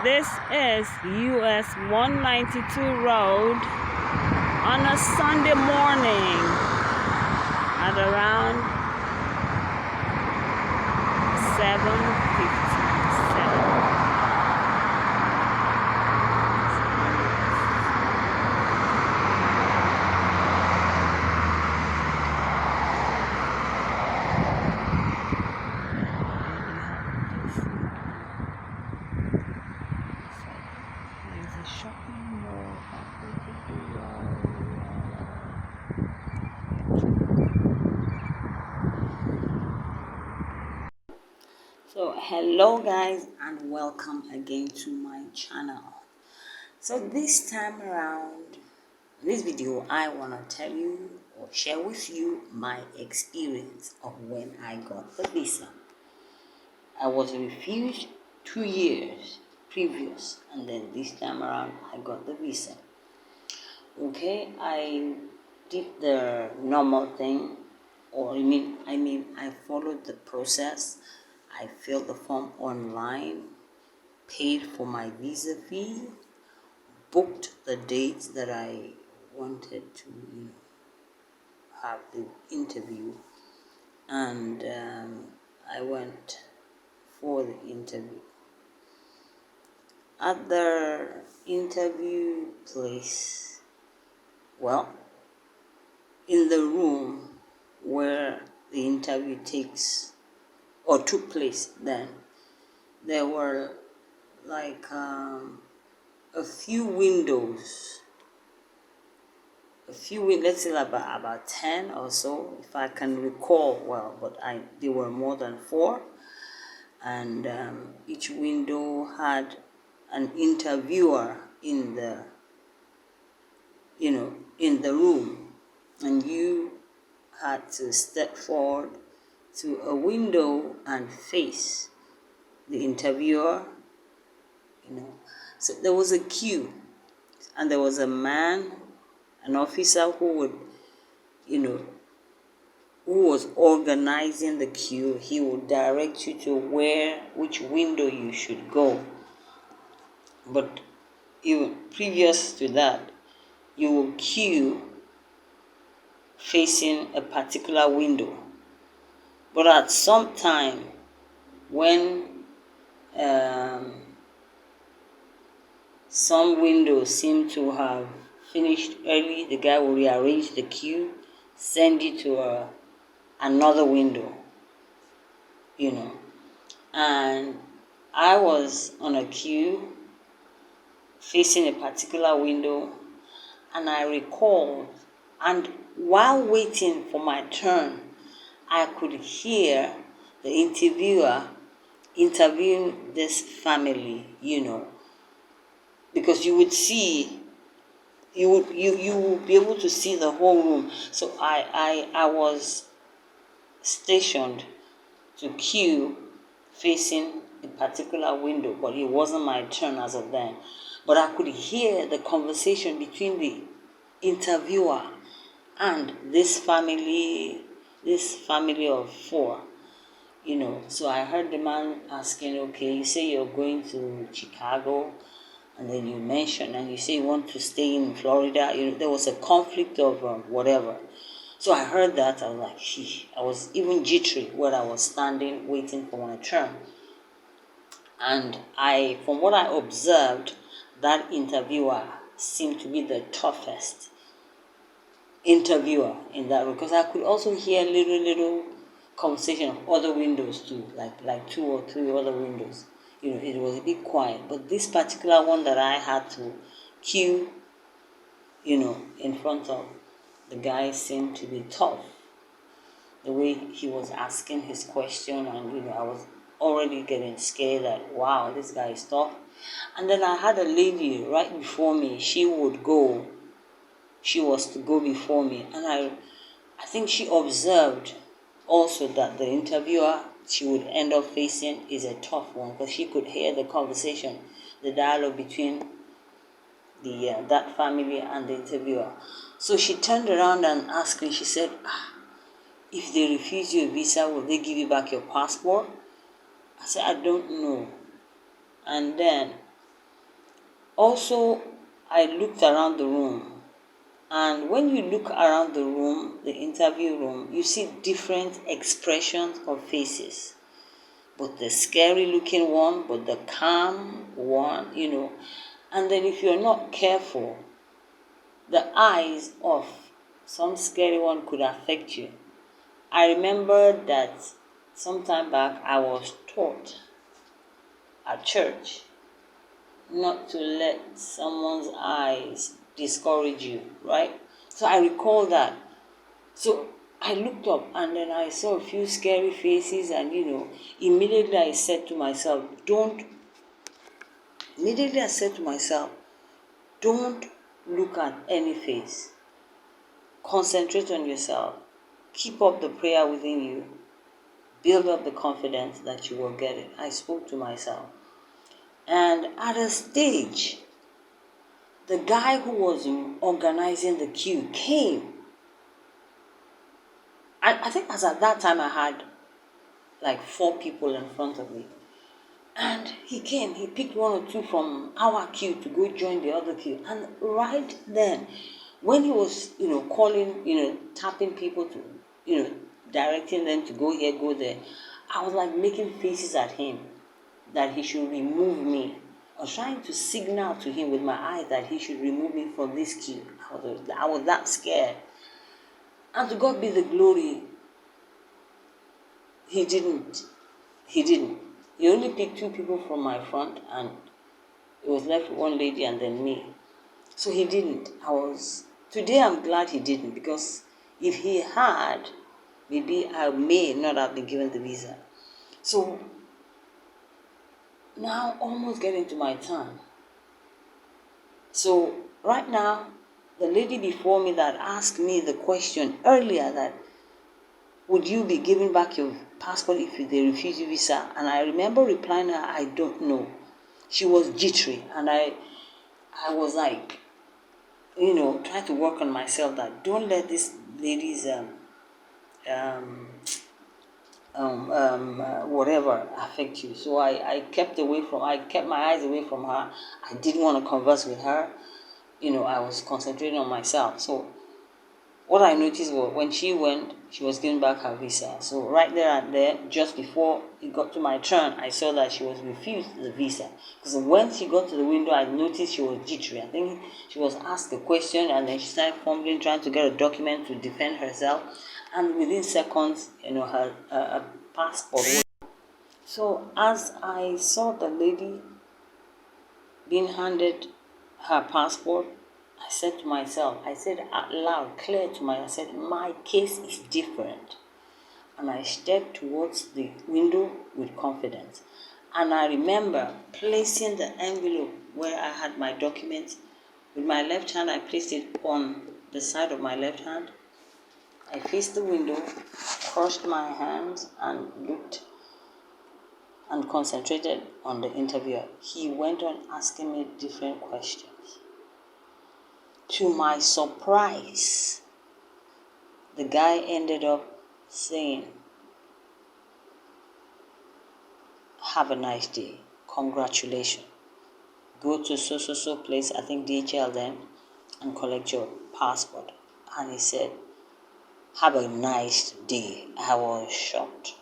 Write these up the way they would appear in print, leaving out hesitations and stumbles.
This is US 192 Road on a Sunday morning at around 7:57. There's a shopping mall. So hello guys, and welcome again to my channel. So this time around, in this video, I want to tell you or share with you my experience of when I got the visa. I was refused 2 years previous, and then this time around I got the visa. Okay, I did the normal thing, or I followed the process. I filled the form online, paid for my visa fee, booked the dates that I wanted to have the interview, and I went for the interview. At the interview place, well, in the room where the interview took place then, there were like a few windows, let's say about 10 or so, if I can recall well, but they were more than 4, and each window had an interviewer in the room, and you had to step forward to a window and face the interviewer. So there was a queue, and there was a man, an officer who was organizing the queue. He would direct you to which window you should go. But even previous to that, you will queue facing a particular window. But at some time, when some windows seem to have finished early, the guy will rearrange the queue, send you to another window, And I was on a queue facing a particular window, and I recalled, and while waiting for my turn, I could hear the interviewer interviewing this family, because you would be able to see the whole room. So I was stationed to queue facing a particular window, but it wasn't my turn as of then. But I could hear the conversation between the interviewer and this family of 4. So I heard the man asking, okay, you say you're going to Chicago, and then you mentioned, and you say you want to stay in Florida. There was a conflict of whatever. So I heard that. I was like, sheesh. I was even jittery where I was standing waiting for my turn. And from what I observed, that interviewer seemed to be the toughest interviewer in that room, because I could also hear little conversation of other windows too, like 2 or 3 other windows. It was a bit quiet, but this particular one that I had to queue, in front of, the guy seemed to be tough. The way he was asking his question, and I was already getting scared that, wow, this guy is tough. And then I had a lady right before me. She was to go before me, and I think she observed also that the interviewer she would end up facing is a tough one, because she could hear the conversation, the dialogue between that family and the interviewer. So she turned around and asked me, she said, if they refuse you a visa, will they give you back your passport? I said, I don't know. And then also I looked around the room. And when you look around the room, the interview room, you see different expressions of faces. But the scary looking one, but the calm one. And then if you're not careful, the eyes of some scary one could affect you. I remember that some time back I was taught at church not to let someone's eyes discourage you, right? So I recall that. So I looked up and then I saw a few scary faces, and immediately I said to myself, don't look at any face. Concentrate on yourself. Keep up the prayer within you. Build up the confidence that you will get it. I spoke to myself. And at a stage, the guy who was organizing the queue came. I think as at that time I had like 4 people in front of me. And he came, he picked 1 or 2 from our queue to go join the other queue. And right then, when he was, calling, tapping people to, directing them to go here, go there, I was like making faces at him that he should remove me. I was trying to signal to him with my eyes that he should remove me from this queue. I was that scared. And to God be the glory, he didn't. He didn't. He only picked 2 people from my front, and it was left with 1 lady and then me. So he didn't. Today I'm glad he didn't, because if he had, maybe I may not have been given the visa. So now almost getting to my turn. So right now, the lady before me that asked me the question earlier that, would you be giving back your passport if they refuse you visa? And I remember replying her, I don't know. She was jittery, and I was like, trying to work on myself that don't let this lady's whatever affect you. So I kept my eyes away from her. I didn't want to converse with her. I was concentrating on myself. So what I noticed was when she went, she was giving back her visa. So right there and there, just before it got to my turn, I saw that she was refused the visa. Because when she got to the window, I noticed she was jittery. I think she was asked a question, and then she started fumbling, trying to get a document to defend herself. And within seconds, her passport was. So as I saw the lady being handed her passport, I said to myself, I said out loud, clear to myself, I said, my case is different. And I stepped towards the window with confidence. And I remember placing the envelope where I had my documents. With my left hand, I placed it on the side of my left hand. I faced the window, crossed my hands, and looked and concentrated on the interviewer. He went on asking me different questions. To my surprise, the guy ended up saying, have a nice day, congratulations. Go to so place, I think DHL then, and collect your passport. And he said, have a nice day. I was shocked.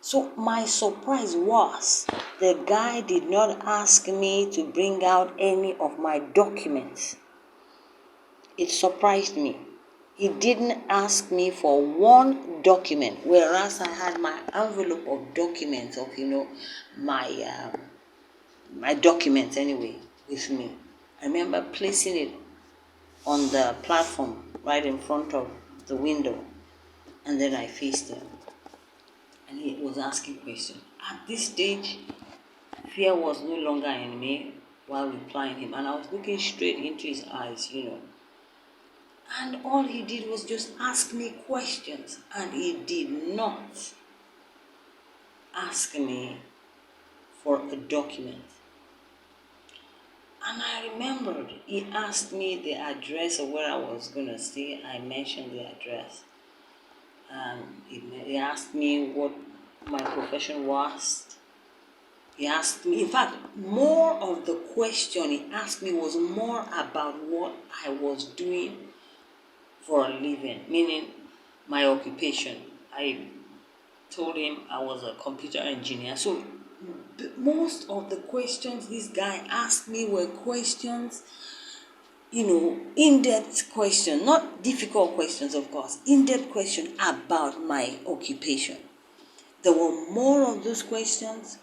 So my surprise was the guy did not ask me to bring out any of my documents. It surprised me. He didn't ask me for 1 document, whereas I had my envelope of documents of, my documents anyway with me. I remember placing it on the platform right in front of the window, and then I faced him, and he was asking questions. At this stage, fear was no longer in me while replying him, and I was looking straight into his eyes. And all he did was just ask me questions, and he did not ask me for a document. And I remembered he asked me the address of where I was going to stay. I mentioned the address. And he asked me what my profession was. He asked me, in fact, more of the question he asked me was more about what I was doing for a living, meaning my occupation. I told him I was a computer engineer. So most of the questions this guy asked me were questions, in-depth questions, not difficult questions, of course, in-depth questions about my occupation. There were more of those questions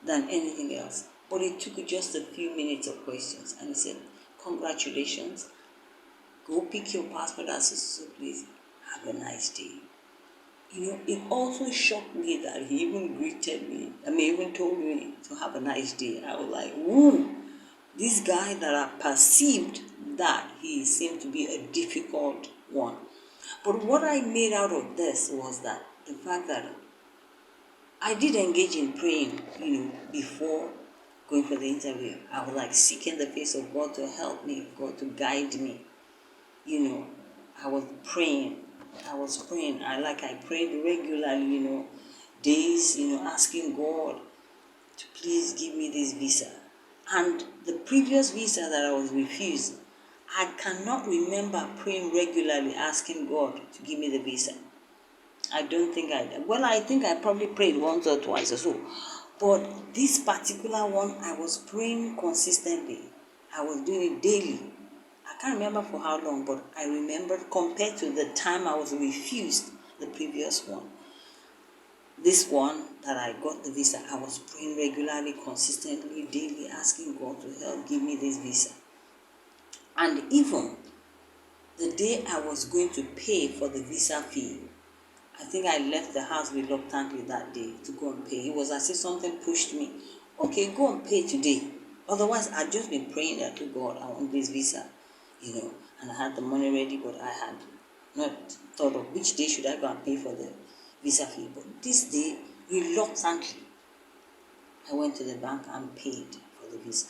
than anything else. But it took just a few minutes of questions. And he said, congratulations. Go pick your passport as so please. Have a nice day. It also shocked me that he even greeted me. Even told me to have a nice day. I was like, woo, this guy that I perceived that he seemed to be a difficult one. But what I made out of this was that the fact that I did engage in praying, before going for the interview. I was like seeking the face of God to help me, God to guide me. I was praying. I prayed regularly, days, asking God to please give me this visa. And the previous visa that I was refused, I cannot remember praying regularly, asking God to give me the visa. I don't think I think I probably prayed once or twice or so. But this particular one, I was praying consistently. I was doing it daily. I can't remember for how long, but I remember compared to the time I was refused the previous one. This one that I got the visa, I was praying regularly, consistently, daily, asking God to help give me this visa. And even the day I was going to pay for the visa fee, I think I left the house reluctantly that day to go and pay. It was as if something pushed me. Okay, go and pay today. Otherwise, I'd just been praying that to God, I want this visa, and I had the money ready, but I had not thought of which day should I go and pay for the visa fee. But this day, reluctantly, I went to the bank and paid for the visa.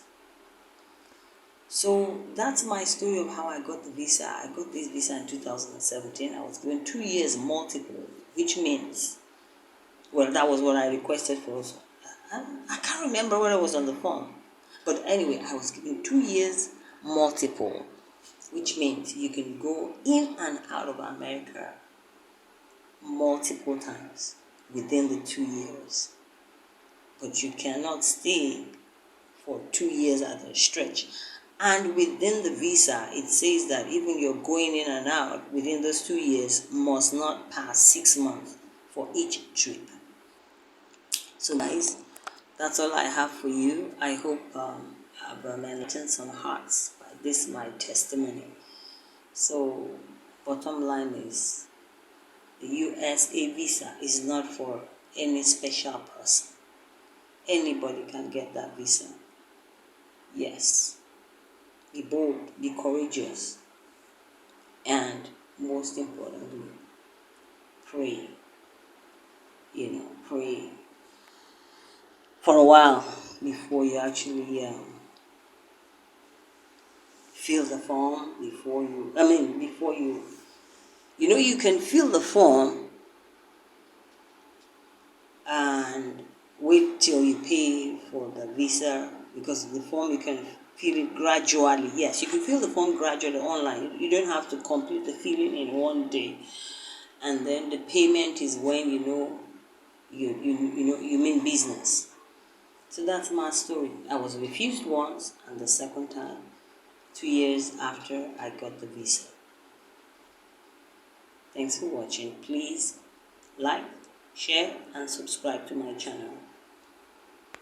So that's my story of how I got the visa. I got this visa in 2017. I was given 2 years multiple, which means, well, that was what I requested for also. I can't remember what I was on the form. But anyway, I was given 2 years multiple, which means you can go in and out of America multiple times within the 2 years. But you cannot stay for 2 years at a stretch. And within the visa, it says that even you're going in and out within those 2 years must not pass 6 months for each trip. So guys, that's all I have for you. I hope I've enlightened some hearts by this my testimony. So bottom line is, the USA visa is not for any special person. Anybody can get that visa. Yes. Be bold, be courageous, and most importantly, pray. Pray for a while before you actually fill the form. Before you can fill the form and wait till you pay for the visa, because the form you can fill it gradually. Yes, you can fill the form gradually online. You don't have to complete the filling in one day. And then the payment is when you mean business. So that's my story. I was refused once, and the second time 2 years after I got the visa. Thanks for watching. Please like, share, and subscribe to my channel.